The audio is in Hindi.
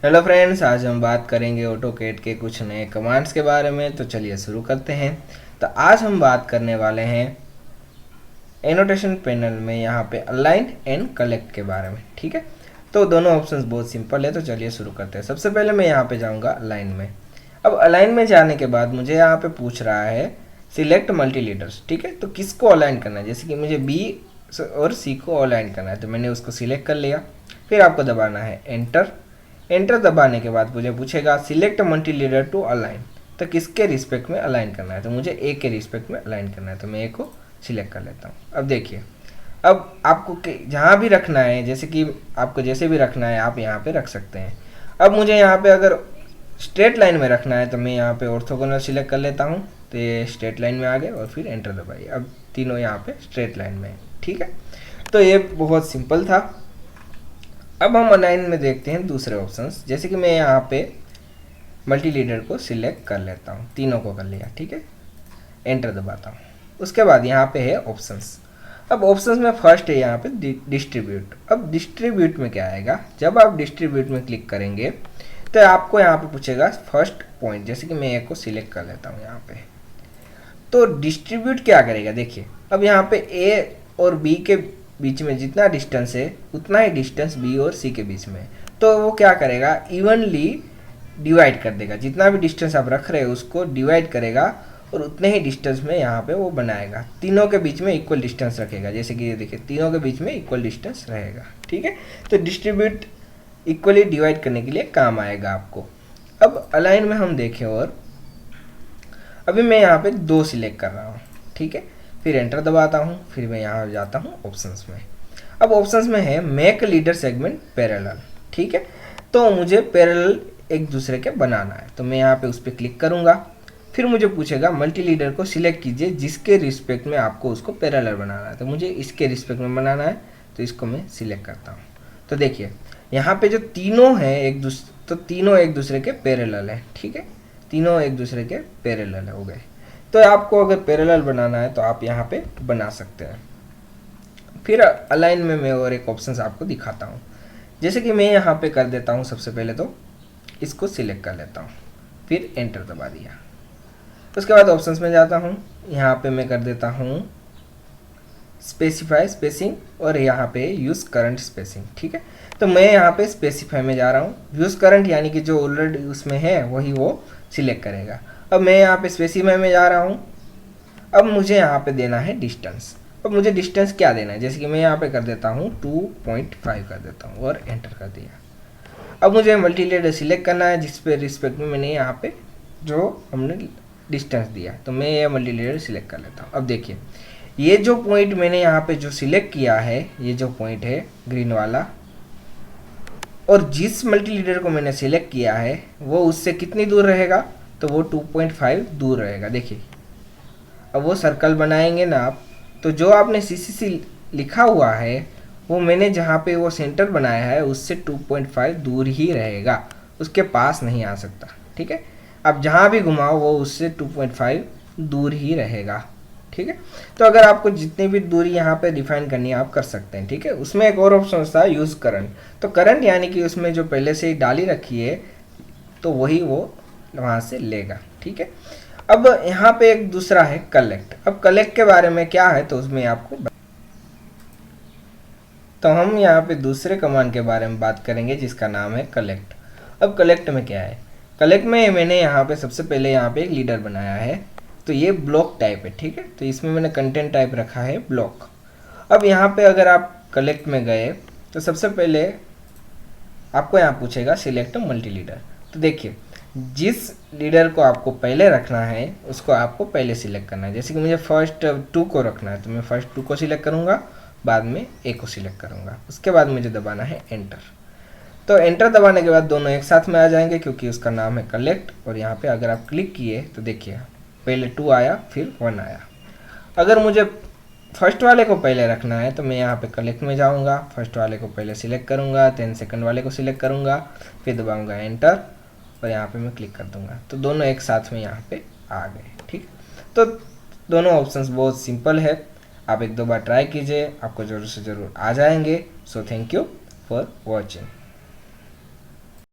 हेलो फ्रेंड्स, आज हम बात करेंगे ऑटोकैड के कुछ नए कमांड्स के बारे में। तो चलिए शुरू करते हैं। तो आज हम बात करने वाले हैं एनोटेशन पैनल में यहाँ पे अलाइन एंड कलेक्ट के बारे में। ठीक है, तो दोनों ऑप्शंस बहुत सिंपल है। तो चलिए शुरू करते हैं। सबसे पहले मैं यहाँ पे जाऊँगा अलाइन में। अब अलाइन में जाने के बाद मुझे यहाँ पे पूछ रहा है सिलेक्ट मल्टी लीडर्स। ठीक है, तो किसको अलाइन करना है, जैसे कि मुझे बी और सी को अलाइन करना है, तो मैंने उसको सिलेक्ट कर लिया। फिर आपको दबाना है एंटर। एंटर दबाने के बाद मुझे पूछेगा select multileader to align, तो किसके रिस्पेक्ट में अलाइन करना है, तो मुझे ए के रिस्पेक्ट में अलाइन करना है, तो मैं ए को सिलेक्ट कर लेता हूँ। अब देखिए, अब आपको जहाँ भी रखना है, जैसे कि आपको जैसे भी रखना है आप यहाँ पे रख सकते हैं। अब मुझे यहाँ पे अगर स्ट्रेट लाइन में रखना है तो मैं यहाँ पे ऑर्थोगोनल सिलेक्ट कर लेता हूँ, तो ये स्ट्रेट लाइन में आ गए और फिर एंटर दबाइए। अब तीनों यहाँ पे स्ट्रेट लाइन में है। ठीक है, तो ये बहुत सिंपल था। अब हम अलाइन में देखते हैं दूसरे ऑप्शंस, जैसे कि मैं यहाँ पे मल्टी लीडर को सिलेक्ट कर लेता हूँ, तीनों को कर लिया। ठीक है, एंटर दबाता हूँ। उसके बाद यहाँ पे है ऑप्शंस। अब ऑप्शंस में फर्स्ट है यहाँ पे डिस्ट्रीब्यूट। अब डिस्ट्रीब्यूट में क्या आएगा, जब आप डिस्ट्रीब्यूट में क्लिक करेंगे तो आपको यहाँ पे पूछेगा फर्स्ट पॉइंट, जैसे कि मैं एक को सिलेक्ट कर लेता हूँ यहाँ पे। तो डिस्ट्रीब्यूट क्या करेगा, देखिए अब यहाँ पे ए और बी के बीच में जितना डिस्टेंस है उतना ही डिस्टेंस बी और सी के बीच में, तो वो क्या करेगा इवनली डिवाइड कर देगा। जितना भी डिस्टेंस आप रख रहे हो उसको डिवाइड करेगा और उतने ही डिस्टेंस में यहाँ पे वो बनाएगा। तीनों के बीच में इक्वल डिस्टेंस रखेगा, जैसे कि ये देखिए तीनों के बीच में इक्वल डिस्टेंस रहेगा। ठीक है, तो डिस्ट्रीब्यूट इक्वली डिवाइड करने के लिए काम आएगा आपको। अब अलाइन में हम देखें, और अभी मैं यहाँ पे 2 सिलेक्ट कर रहा हूँ। ठीक है, फिर एंटर दबाता हूँ, फिर मैं यहाँ जाता हूँ ऑप्शंस में। अब ऑप्शंस में है मेक लीडर सेगमेंट पैरेलल। ठीक है, तो मुझे पैरेलल एक दूसरे के बनाना है, तो मैं यहाँ पे उस पर क्लिक करूँगा। फिर मुझे पूछेगा मल्टी लीडर को सिलेक्ट कीजिए जिसके रिस्पेक्ट में आपको उसको पैरेलल बनाना है, तो मुझे इसके रिस्पेक्ट में बनाना है, तो इसको मैं सिलेक्ट करता हूँ। तो देखिए यहाँ पे जो तीनों हैं तो तीनों एक दूसरे के पैरेलल है। ठीक है, तीनों एक दूसरे के पैरेलल हो गए। तो आपको अगर पैरेलल बनाना है तो आप यहाँ पे बना सकते हैं। फिर अलाइन में मैं और एक ऑप्शन आपको दिखाता हूँ, जैसे कि मैं यहाँ पे कर देता हूँ। सबसे पहले तो इसको सिलेक्ट कर लेता हूँ, फिर एंटर दबा दिया। उसके बाद ऑप्शंस में जाता हूँ, यहाँ पे मैं कर देता हूँ स्पेसिफाई स्पेसिंग और यहाँ पे यूज़ करंट स्पेसिंग। ठीक है, तो मैं यहाँ पे स्पेसिफाई में जा रहा हूँ। यूज़ करंट यानी कि जो ऑलरेडी उसमें है वही वो सिलेक्ट करेगा। अब मैं यहाँ पे स्पेसिफाई में जा रहा हूँ। अब मुझे यहाँ पे देना है डिस्टेंस। अब मुझे डिस्टेंस क्या देना है, जैसे कि मैं यहाँ पे कर देता हूँ 2.5 कर देता हूँ और एंटर कर दिया। अब मुझे मल्टी लीडर सिलेक्ट करना है जिस पे रिस्पेक्ट में मैंने यहाँ पे जो हमने डिस्टेंस दिया, तो मैं ये मल्टी लीडर सिलेक्ट कर लेता हूँ। अब देखिए ये जो पॉइंट मैंने यहाँ पे जो सिलेक्ट किया है, ये जो पॉइंट है ग्रीन वाला, और जिस मल्टी लीडर को मैंने सिलेक्ट किया है वो उससे कितनी दूर रहेगा, तो वो 2.5 दूर रहेगा। देखिए अब वो सर्कल बनाएंगे ना आप, तो जो आपने CCC लिखा हुआ है वो मैंने जहाँ पे वो सेंटर बनाया है उससे 2.5 दूर ही रहेगा, उसके पास नहीं आ सकता। ठीक है, आप जहाँ भी घुमाओ वो उससे 2.5 दूर ही रहेगा। ठीक है, तो अगर आपको जितनी भी दूरी यहाँ पे डिफाइन करनी है आप कर सकते हैं। ठीक है, उसमें एक और ऑप्शन था यूज़ करंट। तो करंट यानी कि उसमें जो पहले से ही डाली रखी है तो वही वो वहाँ से लेगा। ठीक है, अब यहाँ पे एक दूसरा है कलेक्ट। अब कलेक्ट के बारे में क्या है तो उसमें आपको तो हम यहाँ पे दूसरे कमांड के बारे में बात करेंगे जिसका नाम है कलेक्ट। अब कलेक्ट में क्या है, कलेक्ट में मैंने यहाँ पे सबसे पहले यहाँ पे एक लीडर बनाया है, तो ये ब्लॉक टाइप है। ठीक है, तो इसमें मैंने कंटेंट टाइप रखा है ब्लॉक। अब यहाँ पे अगर आप कलेक्ट में गए तो सबसे पहले आपको यहाँ पूछेगा सिलेक्ट मल्टी लीडर। तो देखिए जिस लीडर को आपको पहले रखना है उसको आपको पहले सिलेक्ट करना है। जैसे कि मुझे फर्स्ट 2 को रखना है तो मैं फर्स्ट 2 को सिलेक्ट करूँगा, बाद में ए को सिलेक्ट करूँगा। उसके बाद मुझे दबाना है एंटर। तो एंटर दबाने के बाद दोनों एक साथ में आ जाएंगे क्योंकि उसका नाम है कलेक्ट। और यहाँ पे अगर आप क्लिक किए तो देखिए पहले 2 आया फिर 1 आया। अगर मुझे फर्स्ट वाले को पहले रखना है तो मैं यहाँ पे कलेक्ट में जाऊँगा, फर्स्ट वाले को पहले सिलेक्ट करूँगा, 10 सेकंड वाले को सिलेक्ट करूँगा, फिर दबाऊँगा एंटर और यहाँ पे मैं क्लिक कर दूँगा, तो दोनों एक साथ में यहाँ पे आ गए। ठीक, तो दोनों ऑप्शंस बहुत सिंपल है। आप 1-2 बार ट्राई कीजिए, आपको ज़रूर से ज़रूर आ जाएंगे। So thank you for watching.